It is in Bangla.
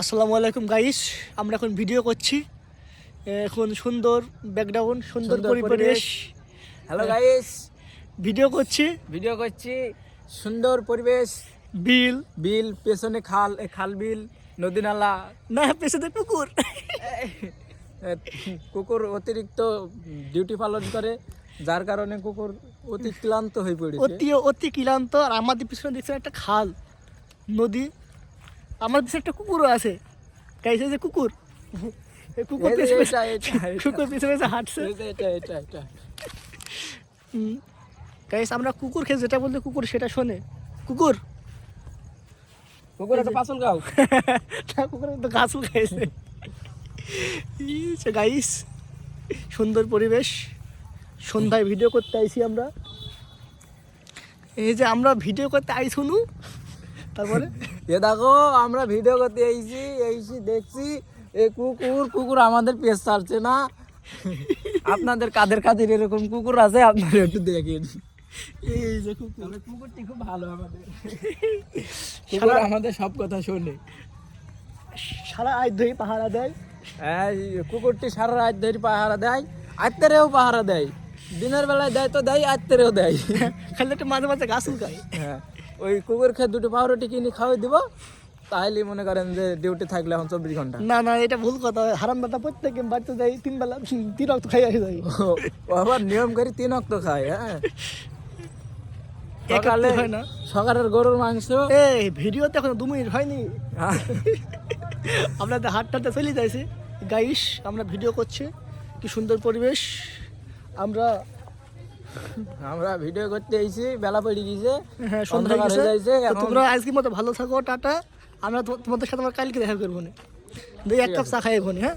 আসসালামু আলাইকুম গাইস, আমরা এখন ভিডিও করছি। এখন সুন্দর ব্যাকগ্রাউন্ড, সুন্দর পরিবেশ। হ্যালো গাইস, ভিডিও করছি। সুন্দর পরিবেশ, বিল বিল পেছনে খাল বিল নদী নালা, না, পেছনে কুকুর। কুকুর অতিরিক্ত ডিউটি পালন করে, যার কারণে কুকুর অতি ক্লান্ত হয়ে পড়েছে। অতি ক্লান্ত। আর আমাদের পিছনে দেখছেন একটা খাল, নদী। আমার পিছনে একটা কুকুরও আছে গাইস, এই যে কুকুর। এই কুকুর কুকুর পিছনে হাঁটছে। গাইস, আমরা কুকুর খেয়ে যেটা বলতে কুকুর সেটা শোনে। কুকুর একটা পাচল গাও। কুকুর তো গাছও খাইছে। গাইস, সুন্দর পরিবেশ, সন্ধ্যায় ভিডিও করতে আইছি আমরা। এই যে আমরা ভিডিও করতে আইছি শুনু, তারপরে এ দেখো আমরা ভিডিও করতে এইছি দেখছি এই কুকুর আমাদের পেছ ছাড়ছে না। আপনাদের কাদের এরকম কুকুর আছে আপনারা একটু দেখেন। এই যে কুকুর, কুকুরটি খুব ভালো আমাদের, আমাদের সব কথা শোনে। সারা আজ ধরে পাহারা দেয়। কুকুরটি সারা রাত ধরে পাহারা দেয়, আত্মারেও পাহারা দেয়। দিনের বেলায় দেয় তো দেয়, আত্মারেও দেয়। খালি একটা মাঝে মাঝে গাছও খায়। হ্যাঁ, ওই কুকুর খেয়ে দুটো পাউরুটি কিনে খাওয়াই দিব, তাহলে মনে করেন যে ডিউটি থাকলে এখন 24 ঘন্টা। না, এটা ভুল কথা। হারাম দাদা প্রত্যেক বাড়িতে যাই, 3 বেলা 3 রক্ত খাই আসে যাই। ও আবার নিয়ম করে 3 অক্ত খায়। হ্যাঁ, সকালে হয় না। সকালের গরুর মাংস। এই ভিডিওতে এখন 2 মিনিট হয়নি, আপনাদের হাটটাতে চলে যাইছে। গাইস, আমরা ভিডিও করছি, কি সুন্দর পরিবেশ। আমরা ভিডিও করতে এসেছি, বেলা পড়ে গেছে। হ্যাঁ, সন্ধ্যা হয়ে যাইছে। গেছে। তোমরা আজকের মতো ভালো থাকো, টাটা। আমরা তোমাদের সাথে কালকে দেখা করবো না। 2 এক কাপ চা খাই এখন। হ্যাঁ।